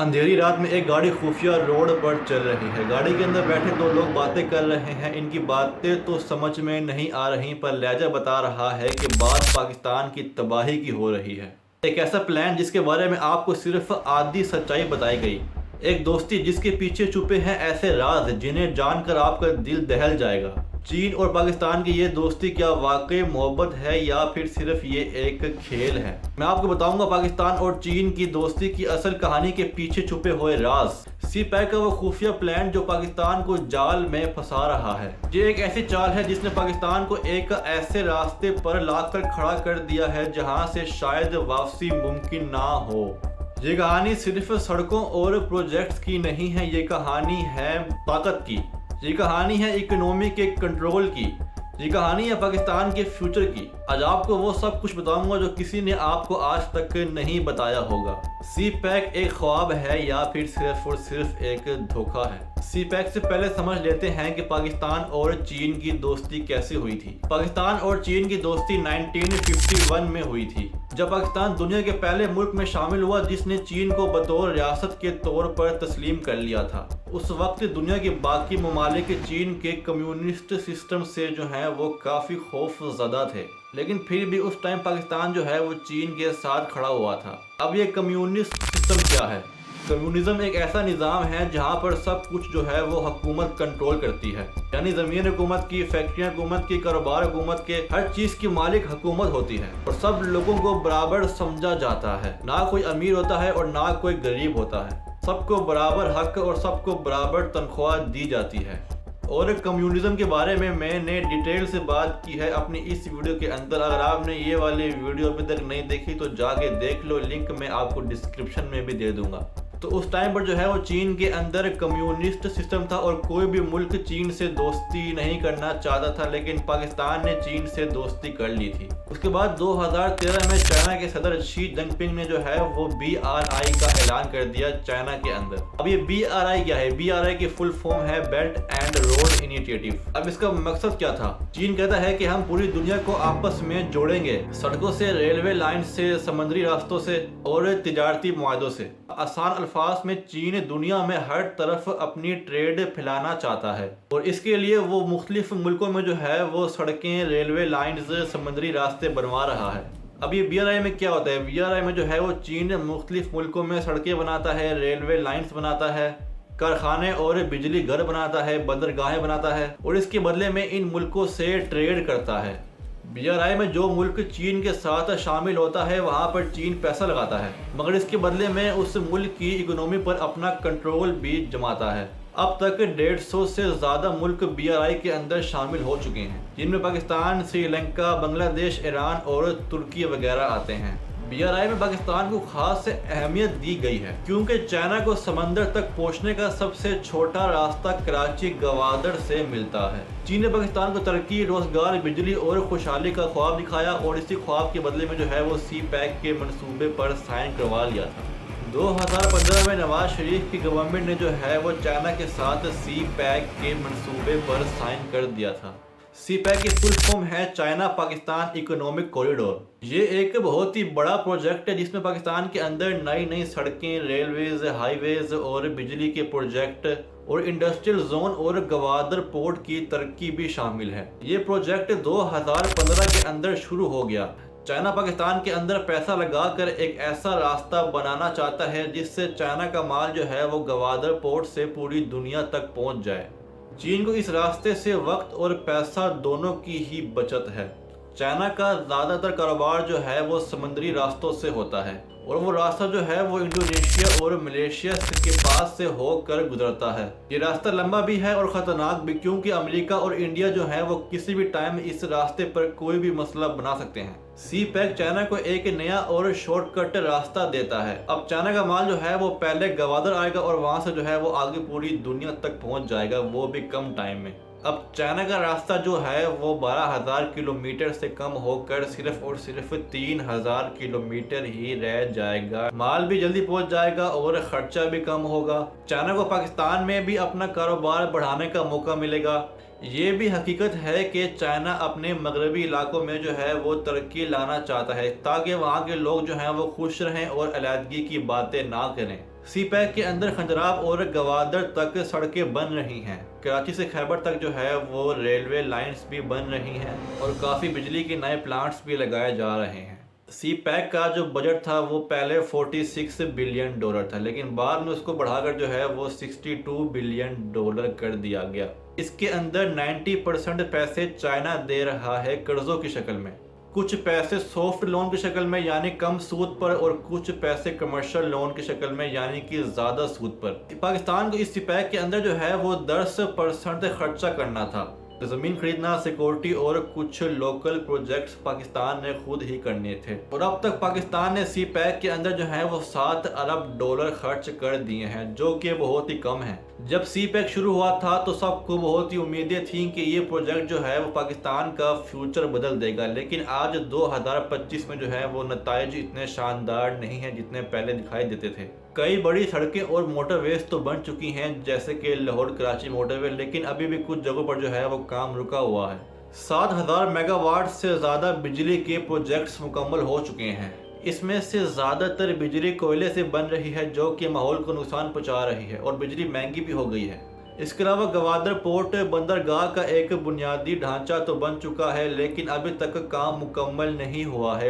اندھیری رات میں ایک گاڑی خفیہ روڈ پر چل رہی ہے۔ گاڑی کے اندر بیٹھے دو لوگ باتیں کر رہے ہیں۔ ان کی باتیں تو سمجھ میں نہیں آ رہی، پر لہجہ بتا رہا ہے کہ بات پاکستان کی تباہی کی ہو رہی ہے۔ ایک ایسا پلان جس کے بارے میں آپ کو صرف آدھی سچائی بتائی گئی۔ ایک دوستی جس کے پیچھے چھپے ہیں ایسے راز جنہیں جان کر آپ کا دل دہل جائے گا۔ چین اور پاکستان کی یہ دوستی کیا واقعی محبت ہے یا پھر صرف یہ ایک کھیل ہے؟ میں آپ کو بتاؤں گا پاکستان اور چین کی دوستی کی اصل کہانی کے پیچھے چھپے ہوئے راز۔ سی پیک کا وہ خفیہ پلان جو پاکستان کو جال میں پھنسا رہا ہے۔ یہ ایک ایسی چال ہے جس نے پاکستان کو ایک ایسے راستے پر لا کر کھڑا کر دیا ہے جہاں سے شاید واپسی ممکن نہ ہو۔ یہ کہانی صرف سڑکوں اور پروجیکٹس کی نہیں ہے، یہ کہانی ہے طاقت کی، یہ کہانی ہے اکنومی کے کنٹرول کی، یہ کہانی ہے پاکستان کے فیوچر کی۔ آج آپ کو وہ سب کچھ بتاؤں گا جو کسی نے آپ کو آج تک نہیں بتایا ہوگا۔ سی پیک ایک خواب ہے یا پھر صرف اور صرف ایک دھوکہ ہے؟ سی پیک سے پہلے سمجھ لیتے ہیں کہ پاکستان اور چین کی دوستی کیسے ہوئی تھی۔ پاکستان اور چین کی دوستی 1951 میں ہوئی تھی، جب پاکستان دنیا کے پہلے ملک میں شامل ہوا جس نے چین کو بطور ریاست کے طور پر تسلیم کر لیا تھا۔ اس وقت دنیا کے باقی ممالک چین کے کمیونسٹ سسٹم سے جو ہیں وہ کافی خوف زدہ تھے، لیکن پھر بھی اس ٹائم پاکستان جو ہے وہ چین کے ساتھ کھڑا ہوا تھا۔ اب یہ کمیونسٹ سسٹم کیا ہے؟ کمیونزم ایک ایسا نظام ہے جہاں پر سب کچھ جو ہے وہ حکومت کنٹرول کرتی ہے، یعنی زمین حکومت کی، فیکٹریاں حکومت کی، کاروبار حکومت کے، ہر چیز کی مالک حکومت ہوتی ہے اور سب لوگوں کو برابر سمجھا جاتا ہے۔ نہ کوئی امیر ہوتا ہے اور نہ کوئی غریب ہوتا ہے، سب کو برابر حق اور سب کو برابر تنخواہ دی جاتی ہے۔ اور کمیونزم کے بارے میں نے ڈیٹیل سے بات کی ہے اپنی اس ویڈیو کے اندر۔ اگر آپ نے یہ والی ویڈیو ابھی تک نہیں دیکھی تو جا کے دیکھ لو، لنک میں آپ کو ڈسکرپشن میں بھی دے دوں گا۔ تو اس ٹائم پر جو ہے وہ چین کے اندر کمیونسٹ سسٹم تھا اور کوئی بھی ملک چین سے دوستی نہیں کرنا چاہتا تھا، لیکن پاکستان نے چین سے دوستی کر لی تھی۔ اس کے بعد 2013 میں چائنا کے صدر شی جن پنگ نے جو ہے وہ BRI کا اعلان کر دیا چائنا کے اندر۔ اب یہ BRI کیا ہے؟ BRI کی فل فارم ہے بیلٹ اینڈ روڈ انیشیٹو۔ اب اس کا مقصد کیا تھا؟ چین کہتا ہے کہ ہم پوری دنیا کو آپس میں جوڑیں گے، سڑکوں سے، ریلوے لائن سے، سمندری راستوں سے اور تجارتی معاہدوں سے۔ آسان الفاظ میں چین دنیا میں ہر طرف اپنی ٹریڈ پھیلانا چاہتا ہے اور اس کے لیے وہ مختلف ملکوں میں جو ہے وہ سڑکیں، ریلوے لائنز، سمندری راستے بنوا رہا ہے۔ اب یہ BRI میں کیا ہوتا ہے؟ BRI میں جو ہے وہ چین مختلف ملکوں میں سڑکیں بناتا ہے، ریلوے لائنز بناتا ہے، کارخانے اور بجلی گھر بناتا ہے، بندرگاہیں بناتا ہے اور اس کے بدلے میں ان ملکوں سے ٹریڈ کرتا ہے۔ BRI میں جو ملک چین کے ساتھ شامل ہوتا ہے وہاں پر چین پیسہ لگاتا ہے، مگر اس کے بدلے میں اس ملک کی اکنومی پر اپنا کنٹرول بھی جماتا ہے۔ اب تک 150 سے زیادہ ملک BRI کے اندر شامل ہو چکے ہیں، جن میں پاکستان، سری لنکا، بنگلہ دیش، ایران اور ترکی وغیرہ آتے ہیں۔ BRI میں پاکستان کو خاص اہمیت دی گئی ہے کیونکہ چائنا کو سمندر تک پہنچنے کا سب سے چھوٹا راستہ کراچی گوادر سے ملتا ہے۔ چین نے پاکستان کو ترقی، روزگار، بجلی اور خوشحالی کا خواب دکھایا اور اسی خواب کے بدلے میں جو ہے وہ سی پیک کے منصوبے پر سائن کروا لیا تھا۔ 2015 میں نواز شریف کی گورنمنٹ نے جو ہے وہ چائنا کے ساتھ سی پیک کے منصوبے پر سائن کر دیا تھا۔ سی پیک کی فل فارم ہے چائنا پاکستان اکنامک کوریڈور۔ یہ ایک بہت ہی بڑا پروجیکٹ ہے جس میں پاکستان کے اندر نئی سڑکیں، ریلویز، ہائی ویز اور بجلی کے پروجیکٹ اور انڈسٹریل زون اور گوادر پورٹ کی ترقی بھی شامل ہے۔ یہ پروجیکٹ 2015 کے اندر شروع ہو گیا۔ چائنا پاکستان کے اندر پیسہ لگا کر ایک ایسا راستہ بنانا چاہتا ہے جس سے چائنا کا مال جو ہے وہ گوادر پورٹ سے پوری دنیا تک پہنچ جائے۔ چین کو اس راستے سے وقت اور پیسہ دونوں کی ہی بچت ہے۔ چائنا کا زیادہ تر کاروبار جو ہے وہ سمندری راستوں سے ہوتا ہے اور وہ راستہ جو ہے وہ انڈونیشیا اور ملیشیا کے پاس سے ہو کر گزرتا ہے۔ یہ راستہ لمبا بھی ہے اور خطرناک بھی کیونکہ امریکہ اور انڈیا جو ہے وہ کسی بھی ٹائم اس راستے پر کوئی بھی مسئلہ بنا سکتے ہیں۔ سی پیک چائنا کو ایک نیا اور شارٹ کٹ راستہ دیتا ہے۔ اب چائنا کا مال جو ہے وہ پہلے گوادر آئے گا اور وہاں سے جو ہے وہ آگے پوری دنیا تک پہنچ جائے گا، وہ بھی کم ٹائم میں۔ اب چائنا کا راستہ جو ہے وہ 12,000 کلومیٹر سے کم ہو کر صرف اور صرف 3,000 کلومیٹر ہی رہ جائے گا۔ مال بھی جلدی پہنچ جائے گا اور خرچہ بھی کم ہوگا۔ چائنا کو پاکستان میں بھی اپنا کاروبار بڑھانے کا موقع ملے گا۔ یہ بھی حقیقت ہے کہ چائنا اپنے مغربی علاقوں میں جو ہے وہ ترقی لانا چاہتا ہے تاکہ وہاں کے لوگ جو ہیں وہ خوش رہیں اور علیحدگی کی باتیں نہ کریں۔ سی پیک کے اندر خنجراب اور گوادر تک سڑکیں بن رہی ہیں، کراچی سے خیبر تک جو ہے وہ ریلوے لائنز بھی بن رہی ہیں اور کافی بجلی کے نئے پلانٹس بھی لگائے جا رہے ہیں۔ سی پیک کا جو بجٹ تھا وہ پہلے $46 بلین تھا، لیکن بعد میں اس کو بڑھا کر جو ہے وہ $62 بلین کر دیا گیا۔ اس کے اندر 90% پیسے چائنا دے رہا ہے قرضوں کی شکل میں، کچھ پیسے سافٹ لون کی شکل میں یعنی کم سود پر، اور کچھ پیسے کمرشل لون کی شکل میں یعنی کہ زیادہ سود پر۔ پاکستان کو اس سی پیک کے اندر جو ہے وہ 10% خرچہ کرنا تھا، زمین خریدنا، سیکورٹی اور کچھ لوکل پروجیکٹس پاکستان نے خود ہی کرنے تھے، اور اب تک پاکستان نے سی پیک کے اندر جو ہے وہ $7 ارب خرچ کر دیے ہیں، جو کہ بہت ہی کم ہے۔ جب سی پیک شروع ہوا تھا تو سب کو بہت ہی امیدیں تھیں کہ یہ پروجیکٹ جو ہے وہ پاکستان کا فیوچر بدل دے گا، لیکن آج 2025 میں جو ہے وہ نتائج اتنے شاندار نہیں ہیں جتنے پہلے دکھائی دیتے تھے۔ کئی بڑی سڑکیں اور موٹر ویز تو بن چکی ہیں جیسے کہ لاہور کراچی موٹر وے، لیکن ابھی بھی کچھ جگہوں پر جو ہے وہ کام رکا ہوا ہے۔ 7000 میگا واٹ سے زیادہ بجلی کے پروجیکٹس مکمل ہو چکے ہیں، اس میں سے زیادہ تر بجلی کوئلے سے بن رہی ہے جو کہ ماحول کو نقصان پہنچا رہی ہے، اور بجلی مہنگی بھی ہو گئی ہے۔ اس کے علاوہ گوادر پورٹ بندرگاہ کا ایک بنیادی ڈھانچہ تو بن چکا ہے، لیکن ابھی تک کام مکمل نہیں ہوا ہے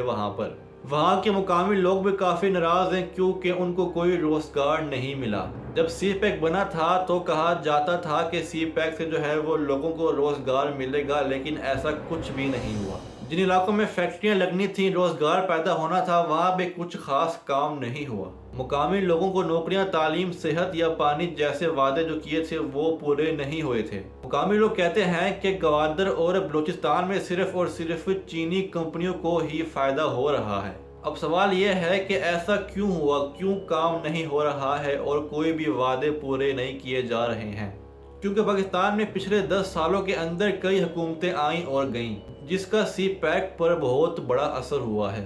وہاں کے مقامی لوگ بھی کافی ناراض ہیں کیونکہ ان کو کوئی روزگار نہیں ملا۔ جب سی پیک بنا تھا تو کہا جاتا تھا کہ سی پیک سے جو ہے وہ لوگوں کو روزگار ملے گا، لیکن ایسا کچھ بھی نہیں ہوا۔ جن علاقوں میں فیکٹریاں لگنی تھیں، روزگار پیدا ہونا تھا، وہاں بھی کچھ خاص کام نہیں ہوا۔ مقامی لوگوں کو نوکریاں، تعلیم، صحت یا پانی جیسے وعدے جو کیے تھے وہ پورے نہیں ہوئے تھے۔ مقامی لوگ کہتے ہیں کہ گوادر اور بلوچستان میں صرف اور صرف چینی کمپنیوں کو ہی فائدہ ہو رہا ہے۔ اب سوال یہ ہے کہ ایسا کیوں ہوا، کیوں کام نہیں ہو رہا ہے اور کوئی بھی وعدے پورے نہیں کیے جا رہے ہیں؟ کیونکہ پاکستان میں پچھلے 10 سالوں کے اندر کئی حکومتیں آئیں اور گئیں، جس کا سی پیک پر بہت بڑا اثر ہوا ہے۔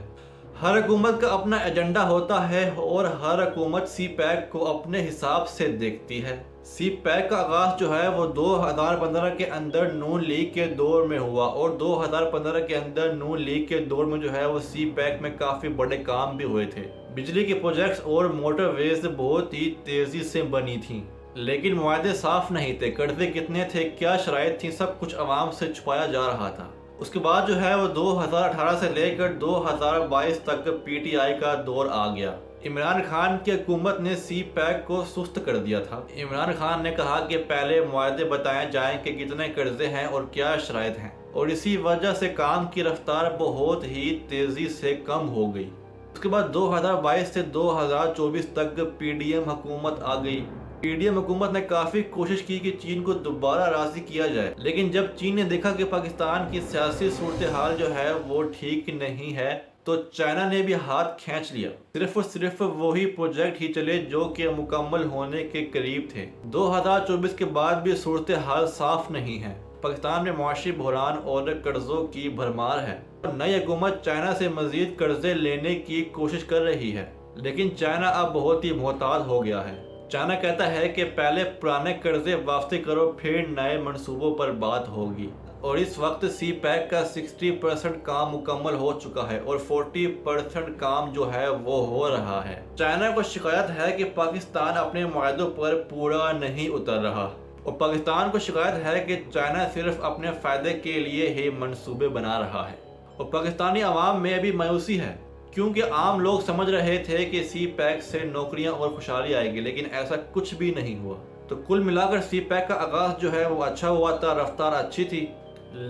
ہر حکومت کا اپنا ایجنڈا ہوتا ہے اور ہر حکومت سی پیک کو اپنے حساب سے دیکھتی ہے۔ سی پیک کا آغاز جو ہے وہ 2015 کے اندر نون لیگ کے دور میں ہوا، اور 2015 کے اندر نون لیگ کے دور میں جو ہے وہ سی پیک میں کافی بڑے کام بھی ہوئے تھے۔ بجلی کے پروجیکٹس اور موٹر ویز بہت ہی تیزی سے بنی تھیں، لیکن معاہدے صاف نہیں تھے، قرضے کتنے تھے، کیا شرائط تھیں، سب کچھ عوام سے چھپایا جا رہا تھا۔ اس کے بعد جو ہے وہ 2018 سے لے کر 2022 تک پی ٹی آئی کا دور آ گیا۔ عمران خان کی حکومت نے سی پیک کو سست کر دیا تھا۔ عمران خان نے کہا کہ پہلے معاہدے بتائے جائیں کہ کتنے قرضے ہیں اور کیا شرائط ہیں، اور اسی وجہ سے کام کی رفتار بہت ہی تیزی سے کم ہو گئی۔ اس کے بعد 2022 سے 2024 تک پی ڈی ایم حکومت آ گئی۔ پی ڈی ایم حکومت نے کافی کوشش کی کہ چین کو دوبارہ راضی کیا جائے، لیکن جب چین نے دیکھا کہ پاکستان کی سیاسی صورتحال جو ہے وہ ٹھیک نہیں ہے تو چائنا نے بھی ہاتھ کھینچ لیا۔ صرف اور صرف وہی پروجیکٹ ہی چلے جو کہ مکمل ہونے کے قریب تھے۔ 2024 کے بعد بھی صورتحال صاف نہیں ہے۔ پاکستان میں معاشی بحران اور قرضوں کی بھرمار ہے۔ نئی حکومت چائنا سے مزید قرضے لینے کی کوشش کر رہی ہے، لیکن چائنا اب بہت ہی محتاط ہو گیا ہے۔ چائنا کہتا ہے کہ پہلے پرانے قرضے واپسی کرو، پھر نئے منصوبوں پر بات ہوگی، اور اس وقت سی پیک کا 60% کام مکمل ہو چکا ہے اور 40% کام جو ہے وہ ہو رہا ہے۔ چائنا کو شکایت ہے کہ پاکستان اپنے معاہدوں پر پورا نہیں اتر رہا، اور پاکستان کو شکایت ہے کہ چائنا صرف اپنے فائدے کے لیے ہی منصوبے بنا رہا ہے۔ اور پاکستانی عوام میں ابھی مایوسی ہے، کیونکہ عام لوگ سمجھ رہے تھے کہ سی پیک سے نوکریاں اور خوشحالی آئے گی، لیکن ایسا کچھ بھی نہیں ہوا۔ تو کل ملا کر سی پیک کا آغاز جو ہے وہ اچھا ہوا تھا، رفتار اچھی تھی،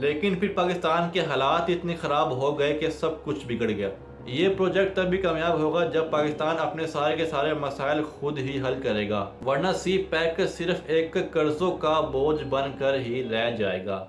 لیکن پھر پاکستان کے حالات اتنے خراب ہو گئے کہ سب کچھ بگڑ گیا۔ یہ پروجیکٹ تب بھی کامیاب ہوگا جب پاکستان اپنے سارے کے سارے مسائل خود ہی حل کرے گا، ورنہ سی پیک صرف ایک قرضوں کا بوجھ بن کر ہی رہ جائے گا۔